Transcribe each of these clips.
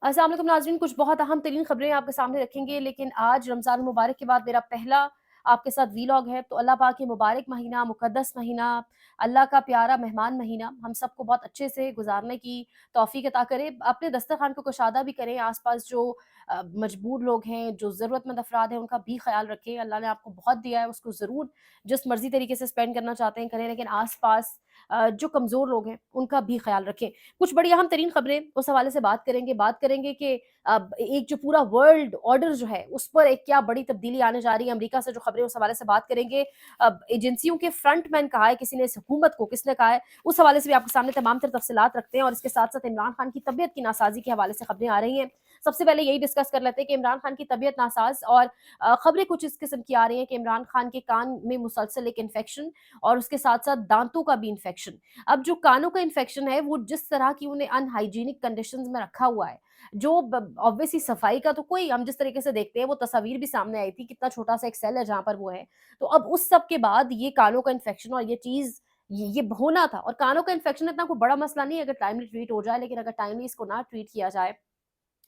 अस्सलाम वालेकुम नाज़रीन, कुछ बहुत अहम तरीन खबरें आपके सामने रखेंगे, लेकिन आज रमज़ान मुबारक के बाद मेरा पहला आपके साथ वीलॉग है। तो अल्लाह पाक के मुबारक महीना, मुक़द्दस महीना, अल्लाह का प्यारा मेहमान महीना हम सबको बहुत अच्छे से गुज़ारने की तौफ़ीक अता करे। अपने दस्तरख़ान को कुशादा भी करें, आस-पास जो मजबूर लोग हैं, जो ज़रूरतमंद अफ़राद हैं, उनका भी ख़्याल रखें। अल्लाह ने आपको बहुत दिया है, उसको ज़रूर जिस मर्ज़ी तरीके से स्पेंड करना चाहते हैं करें, लेकिन आस-पास जो कमज़ोर लोग हैं, उनका भी ख़्याल रखें। कुछ बड़ी अहम तरीन खबरें उस हवाले से बात करेंगे कि एक जो पूरा वर्ल्ड ऑर्डर जो है उस पर एक क्या बड़ी तब्दीली आने जा रही है। अमेरिका से जो खबरें उस हवाले से बात करेंगे। एजेंसियों के फ्रंटमैन कहा है किसी ने, इस हुकूमत को किसने कहा है, उस हवाले से भी आपके सामने तमाम तर तफसीलात रखते हैं। और इसके साथ साथ इमरान खान की तबीयत की नासाजी के हवाले से खबरें आ रही हैं। सबसे पहले यही डिस्कस कर लेते हैं कि इमरान खान की तबीयत नासाज, और खबरें कुछ इस किस्म की आ रही हैं कि इमरान खान के कान में मुसलसल एक इन्फेक्शन, और उसके साथ साथ दांतों का भी इन्फेक्शन। अब जो कानों का इन्फेक्शन है वो जिस तरह की उन्हें अनहाइजीनिक कंडीशंस में रखा हुआ है, जो ऑब्वियसली सफाई का तो कोई, हम जिस तरीके से देखते हैं वो तस्वीर भी सामने आई थी, कितना छोटा सा एक सेल है जहां पर वो है। तो अब उस सब के बाद ये कानों का इन्फेक्शन और ये चीज, ये होना था। और कानों का इन्फेक्शन इतना कोई बड़ा मसला नहीं है अगर टाइमली ट्रीट हो जाए, लेकिन अगर टाइमली इसको ना ट्रीट किया जाए,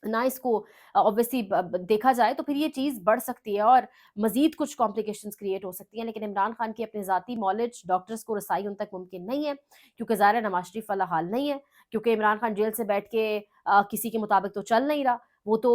ना इसको ऑब्वियसली देखा जाए, तो फिर ये चीज़ बढ़ सकती है और मज़ीद कुछ कॉम्प्लिकेशंस क्रिएट हो सकती हैं। लेकिन इमरान खान की अपने ज़ाती नॉलेज, डॉक्टर्स को रसाई उन तक मुमकिन नहीं है, क्योंकि ज़ाहिर है नवाज़ शरीफ वाला हाल नहीं है, क्योंकि इमरान खान जेल से बैठ के किसी के मुताबिक तो चल नहीं रहा। वो तो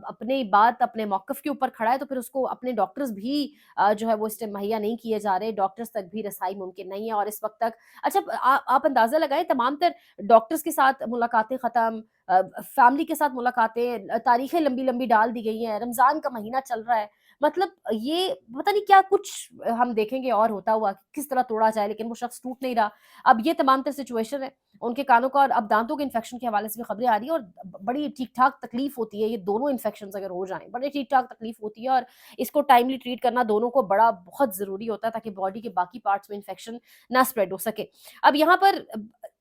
अपनी बात, अपने मौक़िफ़ के ऊपर खड़ा है, तो फिर उसको अपने डॉक्टर्स भी जो है वो इस टाइम मुहैया नहीं किए जा रहे, डॉक्टर्स तक भी रसाई मुमकिन नहीं है। और इस वक़्त तक, अच्छा, आप अंदाज़ा लगाएँ, तमाम तर डॉक्टर्स के साथ मुलाकातें ख़त्म, फैमिली के साथ मुलाकातें, तारीखें लंबी-लंबी डाल दी गई हैं, रमज़ान का महीना चल रहा है। मतलब ये पता नहीं क्या कुछ हम देखेंगे और होता हुआ, किस तरह तोड़ा जाए, लेकिन वो शख्स टूट नहीं रहा। अब ये तमाम तर सिचुएशन है, उनके कानों का, और अब दाँतों के इन्फेक्शन के हवाले से भी खबरें आ रही हैं, और बड़ी ठीक-ठाक तकलीफ़ होती है, ये दोनों इन्फेक्शंस अगर हो जाएँ, बड़ी ठीक-ठाक तकलीफ़ होती है, और इसको टाइमली ट्रीट करना दोनों को बड़ा बहुत ज़रूरी होता है, ताकि बॉडी के बाकी पार्ट्स में इन्फेक्शन ना स्प्रेड हो सके। अब यहाँ पर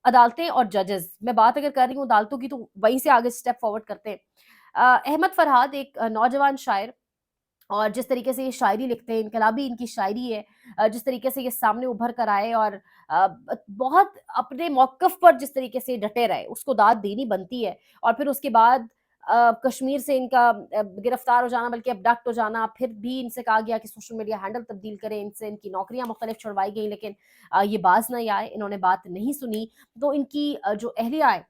अदालतें और जजेस, मैं बात अगर कर रही हूँ अदालतों की, तो वहीं से आगे स्टेप फॉरवर्ड करते हैं। अहमद फरहाद एक नौजवान शायर, और जिस तरीके से ये शायरी लिखते हैं, इनकलाबी इनकी शायरी है, जिस तरीके से ये सामने उभर कर आए, और बहुत अपने मौक़िफ़ पर जिस तरीके से डटे रहे, उसको दाद देनी बनती है। और फिर उसके बाद कश्मीर से इनका गिरफ्तार हो जाना, बल्कि अबडक्ट हो जाना, फिर भी इनसे कहा गया कि सोशल मीडिया हैंडल तब्दील करें, इनसे इनकी नौकरियाँ मुख्तलिफ छुड़वाई गई, लेकिन ये बाज़ नहीं आए, इन्होंने बात नहीं सुनी। तो इनकी जो अहलिया है,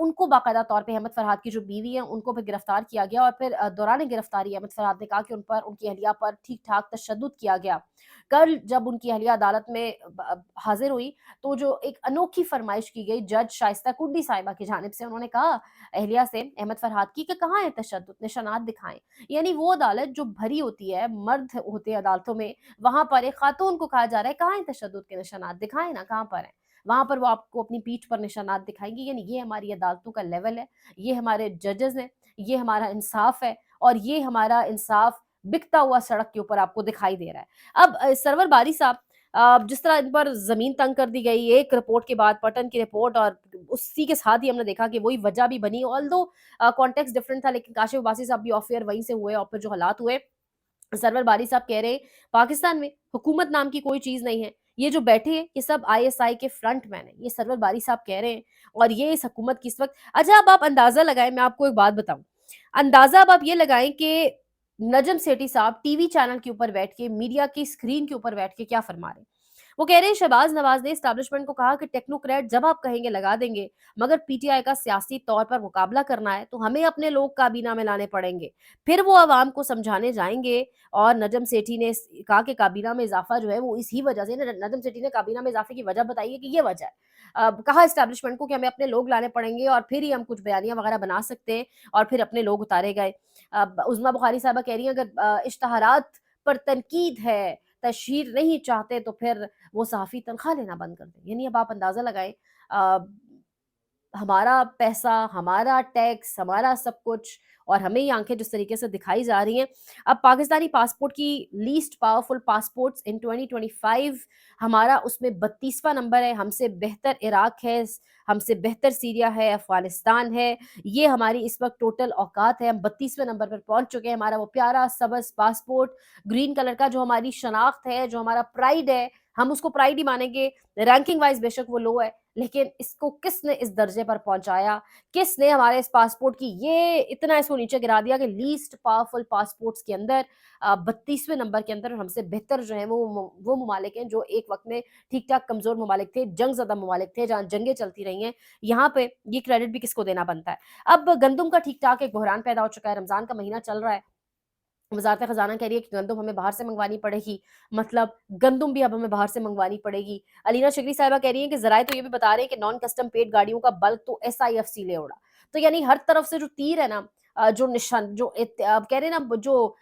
उनको बाकायदा तौर पे, अहमद फरहाद की जो बीवी है, उनको फिर गिरफ्तार किया गया, और फिर दौरान गिरफ्तारी अहमद फरहाद ने कहा कि उन पर, उनकी अहलिया पर ठीक-ठाक तशद्दुद किया गया। कल जब उनकी अहलिया अदालत में हाज़िर हुई, तो जो एक अनोखी फ़रमाइश की गई जज शाइस्ता कुड्डी साहिबा की जानिब से, उन्होंने कहा अहलिया से, अहमद फरहाद की, कि कहाँ है तशद्दुद, निशानात दिखाएँ। यानी वो अदालत जो भरी होती है, मर्द होते हैं अदालतों में, वहाँ पर एक खातून को कहा जा रहा है, कहाँ है तशद्दुद के निशानात, दिखाएँ ना, कहाँ पर हैं? वहाँ पर वो आपको अपनी पीठ पर निशानात दिखाएँगी। यानी ये हमारी अदालतों का लेवल है, ये हमारे जजेस हैं, ये हमारा इंसाफ है, और ये हमारा इंसाफ बिकता हुआ सड़क के ऊपर आपको दिखाई दे रहा है। अब सरवर बारी साहब, जिस तरह इन पर ज़मीन तंग कर दी गई, एक रिपोर्ट के बाद पटन की रिपोर्ट, और उसी के साथ ही हमने देखा कि वही वजह भी बनी, ऑल्दो कॉन्टेक्स्ट डिफरेंट था, लेकिन काशिफ अब्बासी साहब भी ऑफ एयर वहीं से हुए, और फिर जो हालात हुए, सरवर बारी साहब कह रहे हैं पाकिस्तान में हुकूमत नाम की कोई चीज़ नहीं है। ये जो बैठे हैं ये सब आईएसआई के फ्रंट मैन हैं। ये सरवर बारी साहब कह रहे हैं, और ये इस हुकूमत की इस वक़्त, अच्छा, अब आप अंदाज़ा लगाएँ, मैं आपको एक बात बताऊँ। अंदाज़ा अब आप ये लगाएँ कि नजम सेठी साहब टीवी चैनल के ऊपर बैठ के, मीडिया की स्क्रीन के ऊपर बैठ के क्या फरमा रहे हैं। वो कह रहे हैं शहबाज नवाज ने एस्टैब्लिशमेंट को कहा कि टेक्नोक्रेट जब आप कहेंगे लगा देंगे, मगर पीटीआई का सियासी तौर पर मुकाबला करना है तो हमें अपने लोग काबीना में लाने पड़ेंगे, फिर वो अवाम को समझाने जाएंगे। और नजम सेठी ने कहा कि काबीना में इजाफा जो है वो इसी वजह से, नजम सेठी ने काबीना में इजाफे की वजह बताई है कि ये वजह है। कहा एस्टैब्लिशमेंट को कि हमें अपने लोग लाने पड़ेंगे, और फिर ही हम कुछ बयानियां वगैरह बना सकते हैं, और फिर अपने लोग उतारे गए। उज़मा बुखारी साहबा कह रही हैं, अगर इश्तहारात पर तनकीद है, तशहीर नहीं चाहते, तो फिर वो सहाफ़ी तनख्वाह लेना बंद कर दें। यानी अब आप अंदाज़ा लगाएँ, अ, हमारा पैसा, हमारा टैक्स, हमारा सब कुछ, और हमें ये आँखें जिस तरीके से दिखाई जा रही हैं। अब पाकिस्तानी पासपोर्ट की लीस्ट पावरफुल पासपोर्ट्स इन 2025, हमारा उसमें 32वां नंबर है। हमसे बेहतर इराक है, हमसे बेहतर सीरिया है, अफ़गानिस्तान है। ये हमारी इस वक़्त टोटल औकात है। हम 32वें नंबर पर पहुँच चुके हैं। हमारा वो प्यारा सब्ज़ पासपोर्ट, ग्रीन कलर का, जो हमारी शनाख्त है, जो हमारा प्राइड है, ہم اس کو پرائڈ ہی مانیں گے، رینکنگ وائز بے شک وہ لو ہے، لیکن اس کو کس نے اس درجے پر پہنچایا، کس نے ہمارے اس پاسپورٹ کی یہ اتنا اس کو نیچے گرا دیا کہ لیسٹ پاورفل پاسپورٹس کے اندر 32ویں نمبر کے اندر ہم سے بہتر جو ہیں وہ ممالک ہیں جو ایک وقت میں ٹھیک ٹھاک کمزور ممالک تھے، جنگ زدہ ممالک تھے، جہاں جنگیں چلتی رہی ہیں، یہاں پہ یہ کریڈٹ بھی کس کو دینا بنتا ہے۔ اب گندم کا ٹھیک ٹھاک ایک بحران پیدا ہو چکا ہے، رمضان کا مہینہ چل رہا ہے، وزارت خزانہ کہہ رہی ہے کہ گندم ہمیں باہر سے منگوانی پڑے گی، مطلب گندم بھی اب ہمیں باہر سے منگوانی پڑے گی۔ علینا شگری صاحبہ کہہ رہی ہیں کہ ذرائع تو یہ بھی بتا رہے ہیں کہ نان کسٹم پیڈ گاڑیوں کا بلک تو ایس آئی ایف سی لے اڑا۔ تو یعنی ہر طرف سے جو تیر ہے نا، جو نشان جو کہہ رہے ہیں نا، جو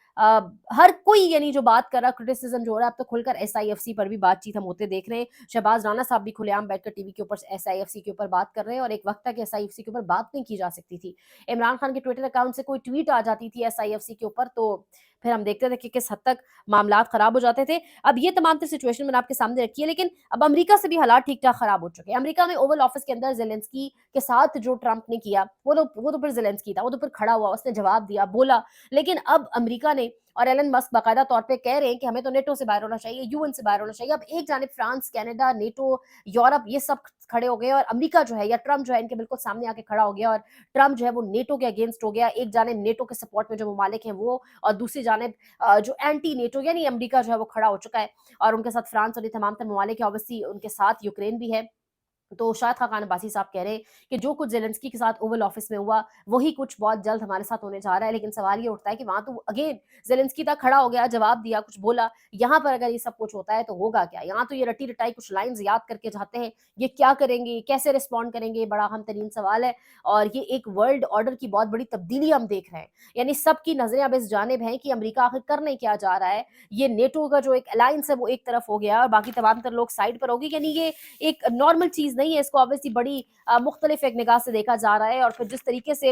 ہر کوئی یعنی جو بات کر رہا ہے، کرٹیسزم جو ہو رہا ہے، اب تو کھل کر ایس آئی ایف سی پر بھی بات چیت ہم ہوتے دیکھ رہے ہیں۔ شہباز رانا صاحب بھی کھلے عام بیٹھ کر ٹی وی کے اوپر ایس آئی ایف سی کے اوپر بات کر رہے ہیں، اور ایک وقت تھا کہ ایس آئی ایف سی کے اوپر بات نہیں کی جا سکتی تھی۔ عمران خان کے ٹویٹر اکاؤنٹ سے کوئی ٹویٹ آ جاتی تھی ایس آئی ایف سی کے اوپر تو پھر ہم دیکھتے تھے کہ کس حد تک معاملات خراب ہو جاتے تھے۔ اب یہ تمام تر سچویشن میں نے آپ کے سامنے رکھی ہے، لیکن اب امریکہ سے بھی حالات ٹھیک ٹھاک خراب ہو چکے ہیں۔ امریکہ میں اوول آفس کے اندر زیلنسکی کے ساتھ جو ٹرمپ نے کیا، وہ تو پھر زیلنسکی تھا، وہ تو پھر کھڑا ہوا، اس نے جواب دیا، بولا، لیکن اب امریکہ نے اور ایلن مسک باقاعدہ طور پہ کہہ رہے ہیں کہ ہمیں تو نیٹو سے باہر ہونا چاہیے، یو این سے باہر ہونا چاہیے۔ اب ایک جانب فرانس، کینیڈا، نیٹو، یورپ یہ سب کھڑے ہو گئے، اور امریکہ جو ہے یا ٹرمپ جو ہے ان کے بالکل سامنے آ کے کھڑا ہو گیا، اور ٹرمپ جو ہے وہ نیٹو کے اگینسٹ ہو گیا۔ ایک جانب نیٹو کے سپورٹ میں جو ممالک ہیں وہ، اور دوسری جانب جو اینٹی نیٹو یعنی امریکہ جو ہے وہ کھڑا ہو چکا ہے، اور ان کے ساتھ فرانس اور یہ تمام تر ممالک ہیں، اوبویسلی ان کے ساتھ یوکرین بھی ہے۔ تو شاہد خاقان عباسی صاحب کہہ رہے ہیں کہ جو کچھ زیلنسکی کے ساتھ اوول آفس میں ہوا وہی کچھ بہت جلد ہمارے ساتھ ہونے جا رہا ہے، لیکن سوال یہ اٹھتا ہے کہ وہاں تو اگین زیلنسکی تک کھڑا ہو گیا، جواب دیا، کچھ بولا، یہاں پر اگر یہ سب کچھ ہوتا ہے تو ہوگا کیا؟ یہاں تو یہ رٹی رٹائی کچھ لائنز یاد کر کے جاتے ہیں، یہ کیا کریں گے، کیسے رسپونڈ کریں گے، بڑا اہم ترین سوال ہے، اور یہ ایک ورلڈ آرڈر کی بہت بڑی تبدیلی ہم دیکھ رہے ہیں۔ یعنی سب کی نظریں اب اس جانب ہیں کہ امریکہ آخر کرنے کیا جا رہا ہے، یہ نیٹو کا جو ایک الائنس ہے وہ ایک طرف ہو گیا اور باقی تمام تر لوگ سائڈ پر ہوگی، یعنی یہ ایک نارمل چیز نہیں ہے، اس کو obviously بڑی مختلف ایک نگاہ سے دیکھا جا رہا ہے، اور پھر جس طریقے سے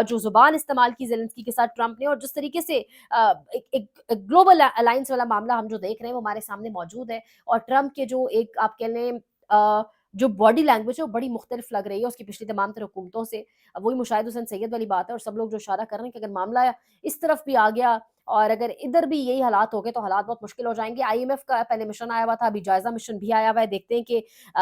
جو زبان استعمال کی زیلنسکی کے ساتھ ٹرمپ نے، اور جس طریقے سے ایک گلوبل الائنس والا معاملہ ہم جو دیکھ رہے ہیں وہ ہمارے سامنے موجود ہے، اور ٹرمپ کے جو ایک آپ کہہ لیں جو باڈی لینگویج ہے وہ بڑی مختلف لگ رہی ہے اس کی پچھلی تمام تر حکومتوں سے۔ اب وہی مشاہد حسین سید والی بات ہے، اور سب لوگ جو اشارہ کر رہے ہیں کہ اگر معاملہ اس طرف بھی آ گیا اور اگر ادھر بھی یہی حالات ہو گئے تو حالات بہت مشکل ہو جائیں گے۔ آئی ایم ایف کا پہلے مشن آیا ہوا تھا، ابھی جائزہ مشن بھی آیا ہوا ہے، دیکھتے ہیں کہ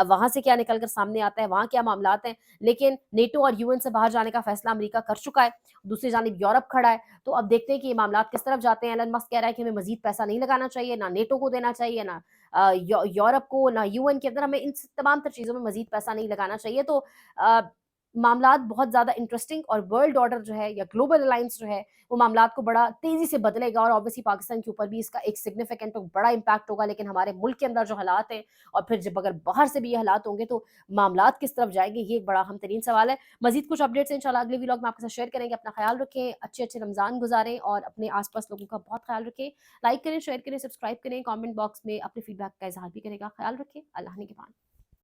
وہاں سے کیا نکل کر سامنے آتا ہے، وہاں کیا معاملات ہیں، لیکن نیٹو اور یو این سے باہر جانے کا فیصلہ امریکہ کر چکا ہے، دوسری جانب یورپ کھڑا ہے، تو اب دیکھتے ہیں کہ یہ معاملات کس طرف جاتے ہیں۔ ایلن مسک کہہ رہا ہے کہ ہمیں مزید پیسہ نہیں لگانا چاہیے، نہ نیٹو کو دینا چاہیے، نہ یورپ کو، نہ یو این کے اندر، ہمیں ان تمام تر چیزوں میں مزید پیسہ نہیں لگانا چاہیے۔ تو معاملات بہت زیادہ انٹرسٹنگ، اور ورلڈ آرڈر جو ہے یا گلوبل الائنس جو ہے وہ معاملات کو بڑا تیزی سے بدلے گا، اور obviously پاکستان کے اوپر بھی اس کا ایک سگنیفیکنٹ اور بڑا امپیکٹ ہوگا، لیکن ہمارے ملک کے اندر جو حالات ہیں اور پھر جب اگر باہر سے بھی یہ حالات ہوں گے تو معاملات کس طرف جائیں گے، یہ ایک بڑا اہم ترین سوال ہے۔ مزید کچھ اپڈیٹس انشاءاللہ اگلے ویلاگ میں آپ کے ساتھ شیئر کریں گے۔ اپنا خیال رکھیں، اچھے اچھے رمضان گزاریں، اور اپنے آس پاس لوگوں کا بہت خیال رکھیں۔ لائک کریں، شیئر کریں، سبسکرائب کریں، کامنٹ باکس میں اپنے فیڈ بیک کا اظہار بھی کریں گا۔ خیال رکھیں، اللہ نگہبان۔